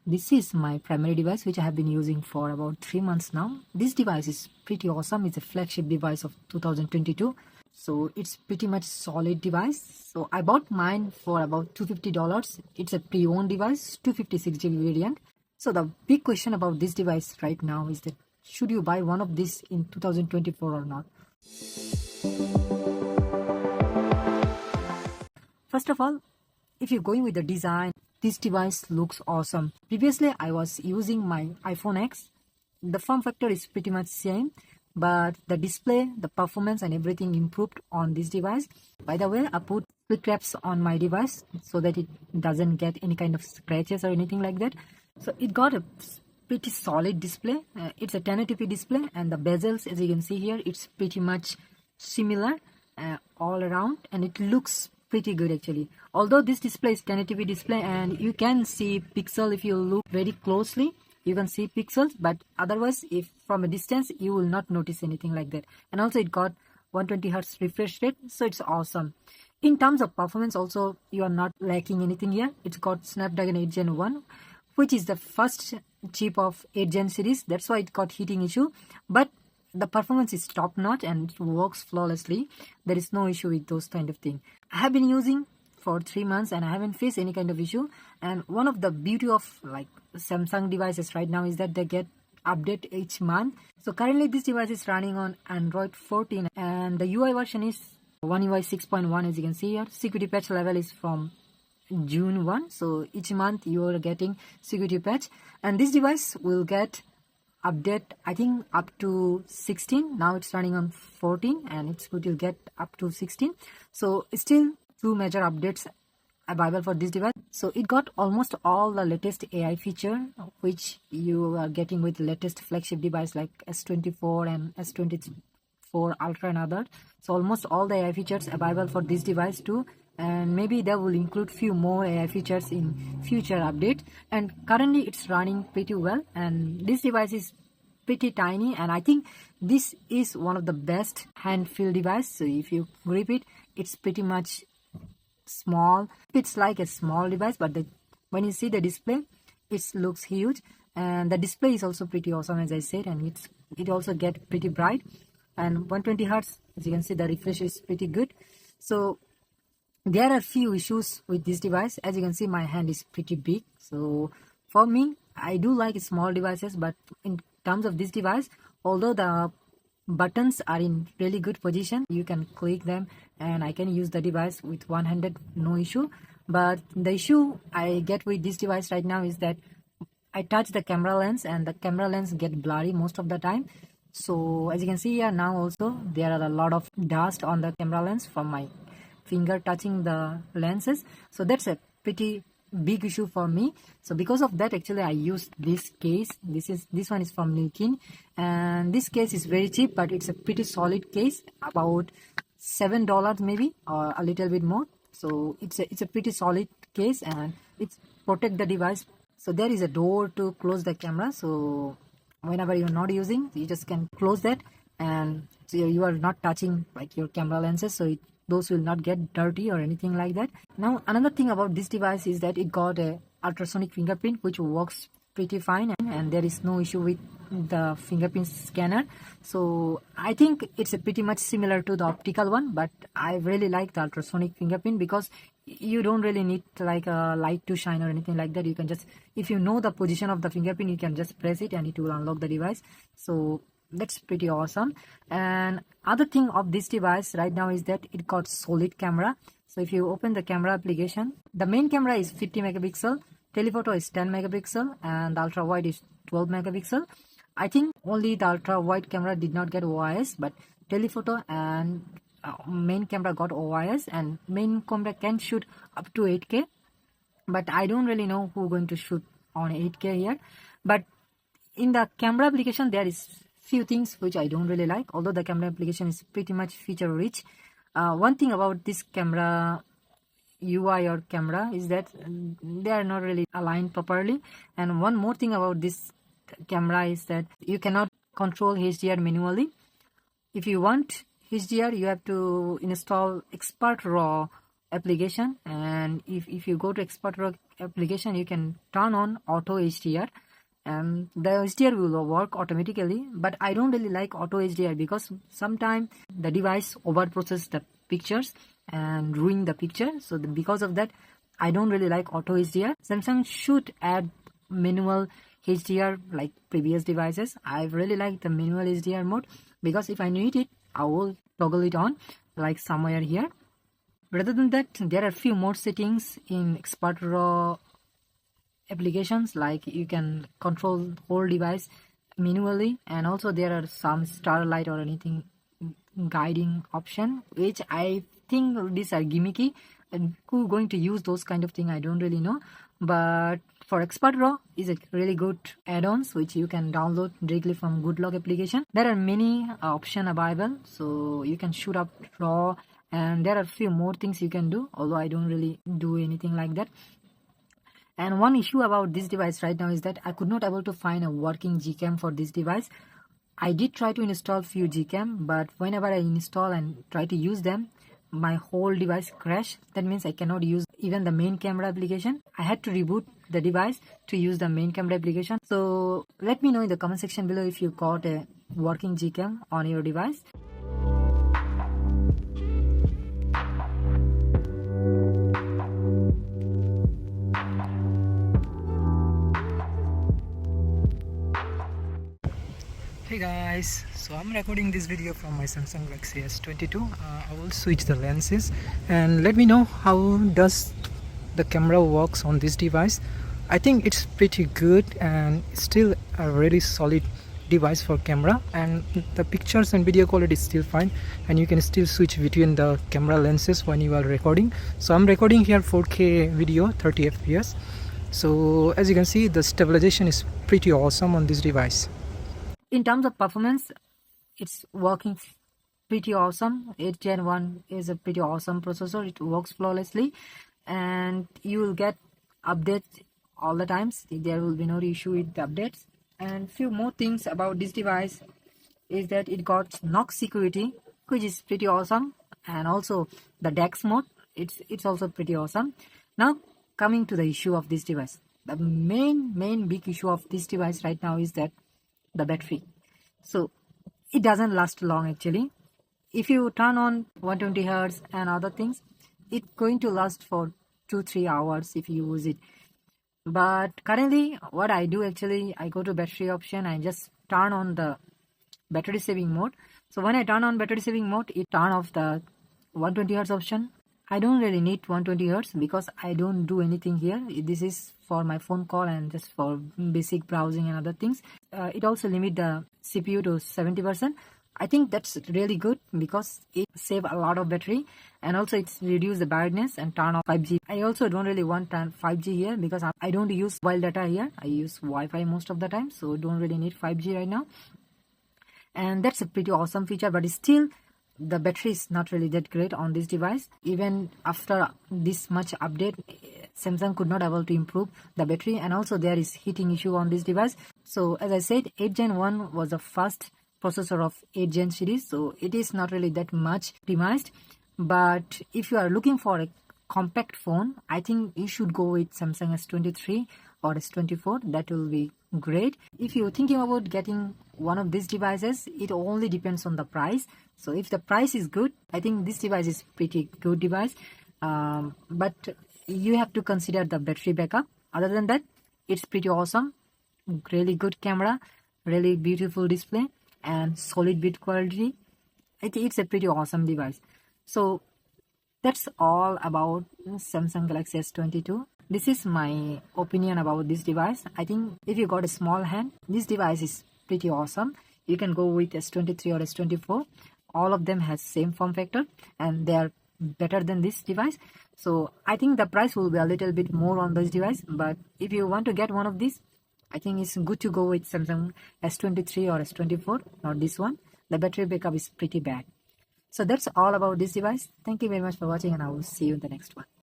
This is my primary device which I have been using for about 3 months now. This device is pretty awesome. It's a flagship device of 2022. So it's pretty much solid device. So I bought mine for about $250. It's a pre-owned device, 256GB variant. So the big question about this device right now is that should you buy one of these in 2024 or not? First of all, if you're going with the design, this device looks awesome. Previously, I was using my iPhone X. The form factor is pretty much same, but the display, the performance and everything improved on this device. By the way, I put split wraps on my device so that it doesn't get any kind of scratches or anything like that. So it got a pretty solid display. It's a 1080p display, and the bezels, as you can see here, it's pretty much similar all around, and it looks pretty good actually. Although this display is 1080p display and you can see pixel, if you look very closely you can see pixels, but otherwise if from a distance you will not notice anything like that. And also it got 120Hz refresh rate, so it's awesome. In terms of performance also, you are not lacking anything here. It's got Snapdragon 8 Gen 1, which is the first chip of 8 Gen series. That's why it got heating issue, but the performance is top notch and it works flawlessly. There is no issue with those kind of thing. I have been using for 3 months and I haven't faced any kind of issue. And one of the beauty of like Samsung devices right now is that they get update each month. So currently this device is running on Android 14 and the UI version is One UI 6.1, as you can see here. Security patch level is from June 1. So each month you are getting security patch, and this device will get update I think up to 16. Now it's running on 14 and it's going to get up to 16. So still 2 major updates available for this device. So it got almost all the latest AI feature which you are getting with latest flagship device like S24 and S24 Ultra and other. So almost all the AI features available for this device too, and maybe they will include few more AI features in future updates. And currently it's running pretty well, and this device is pretty tiny, and I think this is one of the best hand feel device. So if you grip it, it's pretty much small. It's like a small device, but when you see the display, it looks huge, and the display is also pretty awesome, as I said, and it also get pretty bright, and 120Hz, as you can see, the refresh is pretty good. So there are few issues with this device. As you can see, my hand is pretty big, so for me, I do like small devices, but in terms of this device, although the buttons are in really good position, you can click them and I can use the device with one-handed, no issue. But the issue I get with this device right now is that I touch the camera lens and the camera lens get blurry most of the time. So as you can see here now also, there are a lot of dust on the camera lens from my finger touching the lenses. So that's a pretty big issue for me. So because of that, actually I used this case. This one is from Nishan, and this case is very cheap, but it's a pretty solid case, about $7 maybe, or a little bit more. So it's a pretty solid case, and it's protect the device. So there is a door to close the camera, so whenever you're not using, you just can close that, and so you are not touching like your camera lenses, so those will not get dirty or anything like that. Now another thing about this device is that it got a ultrasonic fingerprint which works pretty fine, and there is no issue with the fingerprint scanner. So I think it's a pretty much similar to the optical one, but I really like the ultrasonic fingerprint because you don't really need like a light to shine or anything like that. You can just, if you know the position of the fingerprint, you can just press it and it will unlock the device. So that's pretty awesome. And other thing of this device right now is that it got solid camera. So if you open the camera application, the main camera is 50 megapixel, telephoto is 10 megapixel, and the ultra wide is 12 megapixel. I think only the ultra wide camera did not get OIS, but telephoto and main camera got OIS, and main camera can shoot up to 8K, but I don't really know who's going to shoot on 8K here. But in the camera application, there is few things which I don't really like, although the camera application is pretty much feature rich. One thing about this camera UI or camera is that they are not really aligned properly, and one more thing about this camera is that you cannot control HDR manually. If you want HDR, you have to install Expert Raw application, and if you go to Expert Raw application, you can turn on auto HDR, and the HDR will work automatically. But I don't really like auto HDR because sometimes the device over processes the pictures and ruin the picture. So because of that, I don't really like auto HDR. Samsung should add manual HDR like previous devices. I really like the manual HDR mode because if I need it, I will toggle it on like somewhere here. Rather than that, there are few more settings in Expert Raw applications, like you can control whole device manually, and also there are some starlight or anything guiding option, which I think these are gimmicky, and who going to use those kind of thing, I don't really know. But for Expert Raw is a really good add-ons which you can download directly from Goodlog application. There are many options available, so you can shoot up raw, and there are a few more things you can do, although I don't really do anything like that. And one issue about this device right now is that I could not able to find a working Gcam for this device. I did try to install few Gcam, but whenever I install and try to use them, my whole device crash. That means I cannot use even the main camera application. I had to reboot the device to use the main camera application. So let me know in the comment section below if you got a working Gcam on your device. Hey guys, so I'm recording this video from my Samsung Galaxy S22. I will switch the lenses and let me know how does the camera works on this device. I think it's pretty good and still a really solid device for camera, and the pictures and video quality is still fine, and you can still switch between the camera lenses when you are recording. So I'm recording here 4K video 30 FPS. So as you can see, the stabilization is pretty awesome on this device. In terms of performance, it's working pretty awesome. 8 Gen 1 is a pretty awesome processor. It works flawlessly and you will get updates all the times. There will be no issue with the updates. And few more things about this device is that it got knock security, which is pretty awesome, and also the DeX mode, it's also pretty awesome. Now coming to the issue of this device, the main big issue of this device right now is that the battery. So it doesn't last long actually. If you turn on 120 Hz and other things, it's going to last for 2-3 hours if you use it. But currently what I do actually, I go to battery option, I just turn on the battery saving mode. So when I turn on battery saving mode, it turn off the 120 Hz option. I don't really need 120 Hz because I don't do anything here. This is for my phone call and just for basic browsing and other things. It also limit the CPU to 70%. I think that's really good because it save a lot of battery, and also it's reduce the brightness and turn off 5G. I also don't really want 5G here because I don't use mobile data here. I use Wi-Fi most of the time, so don't really need 5G right now. And that's a pretty awesome feature, but still the battery is not really that great on this device. Even after this much update, Samsung could not able to improve the battery, and also there is heating issue on this device. So as I said, 8 Gen 1 was the first processor of 8 Gen series, so it is not really that much optimized. But if you are looking for a compact phone, I think you should go with Samsung S23 or S24. That will be great. If you're thinking about getting one of these devices, it only depends on the price. So if the price is good, I think this device is pretty good device, but you have to consider the battery backup. Other than that, it's pretty awesome. Really good camera, really beautiful display, and solid bit quality. I think it's a pretty awesome device. So that's all about Samsung Galaxy S22. This is my opinion about this device. I think if you got a small hand, this device is pretty awesome. You can go with S23 or S24. All of them has same form factor and they are better than this device. So I think the price will be a little bit more on this device, but if you want to get one of these, I think it's good to go with Samsung S23 or S24, not this one. The battery backup is pretty bad. So that's all about this device. Thank you very much for watching, and I will see you in the next one.